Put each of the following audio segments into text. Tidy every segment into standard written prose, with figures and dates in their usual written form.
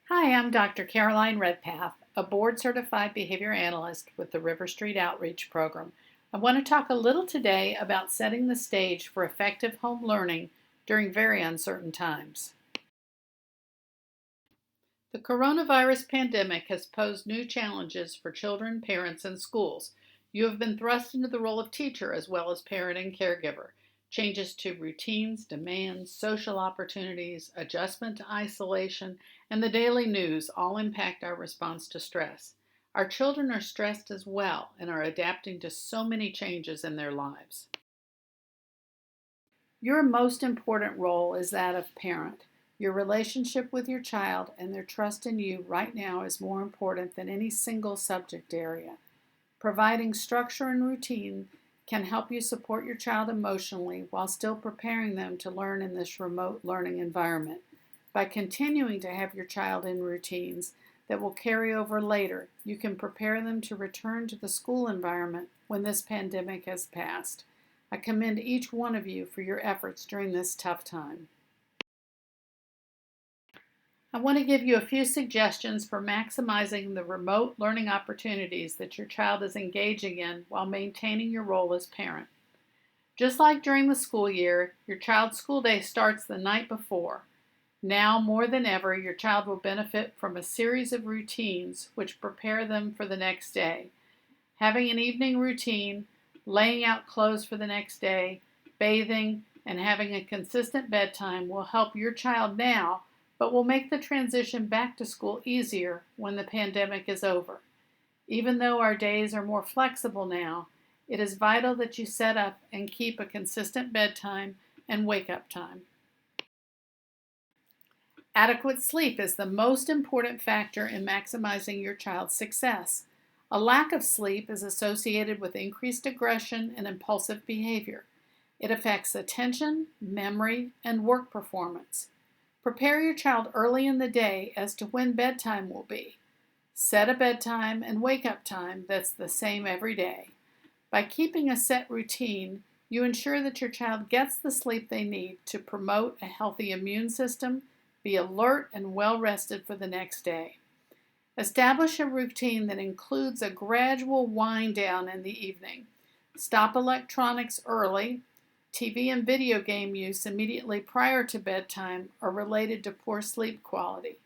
Hi, I'm Dr. Caroline Redpath, a board-certified behavior analyst with the River Street Outreach Program. I want to talk a little today about setting the stage for effective home learning during very uncertain times. The coronavirus pandemic has posed new challenges for children, parents, and schools. You have been thrust into the role of teacher as well as parent and caregiver. Changes to routines, demands, social opportunities, adjustment to isolation, and the daily news all impact our response to stress. Our children are stressed as well and are adapting to so many changes in their lives. Your most important role is that of parent. Your relationship with your child and their trust in you right now is more important than any single subject area. Providing structure and routine can help you support your child emotionally while still preparing them to learn in this remote learning environment. By continuing to have your child in routines that will carry over later, you can prepare them to return to the school environment when this pandemic has passed. I commend each one of you for your efforts during this tough time. I want to give you a few suggestions for maximizing the remote learning opportunities that your child is engaging in while maintaining your role as parent. Just like during the school year, your child's school day starts the night before. Now, more than ever, your child will benefit from a series of routines which prepare them for the next day. Having an evening routine, laying out clothes for the next day, bathing, and having a consistent bedtime will help your child now, but will make the transition back to school easier when the pandemic is over. Even though our days are more flexible now, it is vital that you set up and keep a consistent bedtime and wake-up time. Adequate sleep is the most important factor in maximizing your child's success. A lack of sleep is associated with increased aggression and impulsive behavior. It affects attention, memory, and work performance. Prepare your child early in the day as to when bedtime will be. Set a bedtime and wake-up time that's the same every day. By keeping a set routine, you ensure that your child gets the sleep they need to promote a healthy immune system, be alert and well-rested for the next day. Establish a routine that includes a gradual wind down in the evening. Stop electronics early. TV and video game use immediately prior to bedtime are related to poor sleep quality.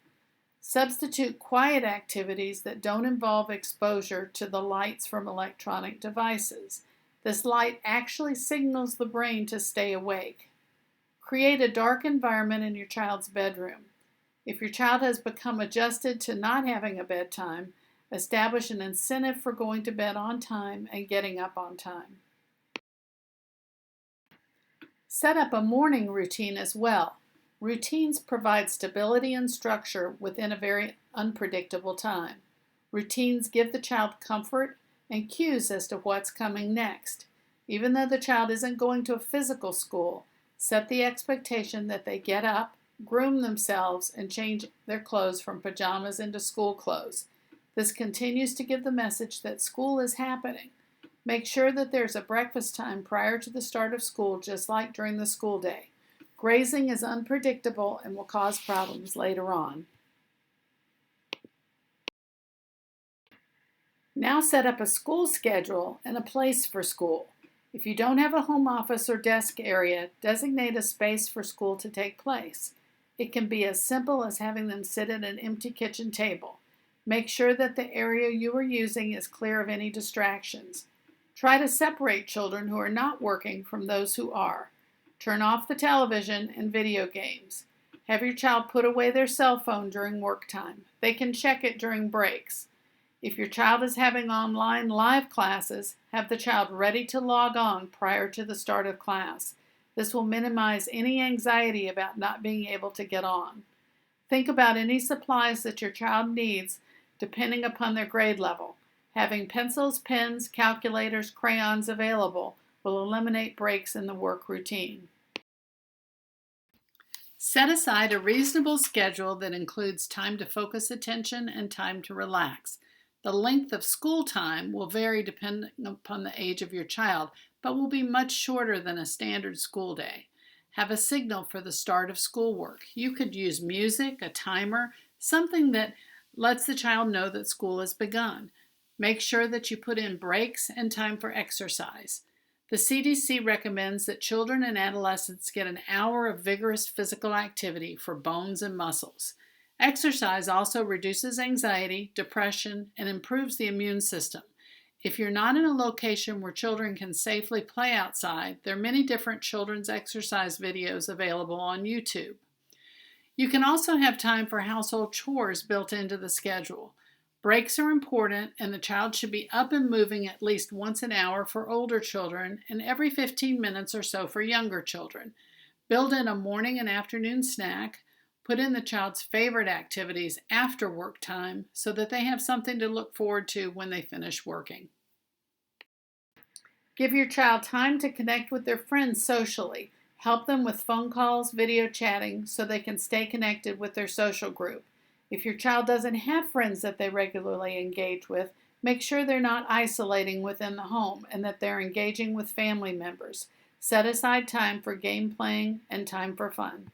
Substitute quiet activities that don't involve exposure to the lights from electronic devices. This light actually signals the brain to stay awake. Create a dark environment in your child's bedroom. If your child has become adjusted to not having a bedtime, establish an incentive for going to bed on time and getting up on time. Set up a morning routine as well. Routines provide stability and structure within a very unpredictable time. Routines give the child comfort and cues as to what's coming next. Even though the child isn't going to a physical school, set the expectation that they get up, groom themselves, and change their clothes from pajamas into school clothes. This continues to give the message that school is happening. Make sure that there's a breakfast time prior to the start of school, just like during the school day. Grazing is unpredictable and will cause problems later on. Now set up a school schedule and a place for school. If you don't have a home office or desk area, designate a space for school to take place. It can be as simple as having them sit at an empty kitchen table. Make sure that the area you are using is clear of any distractions. Try to separate children who are not working from those who are. Turn off the television and video games. Have your child put away their cell phone during work time. They can check it during breaks. If your child is having online live classes, have the child ready to log on prior to the start of class. This will minimize any anxiety about not being able to get on. Think about any supplies that your child needs depending upon their grade level. Having pencils, pens, calculators, crayons available will eliminate breaks in the work routine. Set aside a reasonable schedule that includes time to focus attention and time to relax. The length of school time will vary depending upon the age of your child, but will be much shorter than a standard school day. Have a signal for the start of schoolwork. You could use music, a timer, something that lets the child know that school has begun. Make sure that you put in breaks and time for exercise. The CDC recommends that children and adolescents get an hour of vigorous physical activity for bones and muscles. Exercise also reduces anxiety, depression, and improves the immune system. If you're not in a location where children can safely play outside, there are many different children's exercise videos available on YouTube. You can also have time for household chores built into the schedule. Breaks are important, and the child should be up and moving at least once an hour for older children and every 15 minutes or so for younger children. Build in a morning and afternoon snack. Put in the child's favorite activities after work time so that they have something to look forward to when they finish working. Give your child time to connect with their friends socially. Help them with phone calls, video chatting, so they can stay connected with their social group. If your child doesn't have friends that they regularly engage with, make sure they're not isolating within the home and that they're engaging with family members. Set aside time for game playing and time for fun.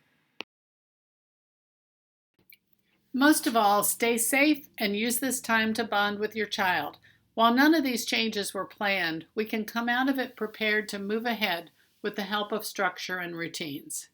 Most of all, stay safe and use this time to bond with your child. While none of these changes were planned, we can come out of it prepared to move ahead with the help of structure and routines.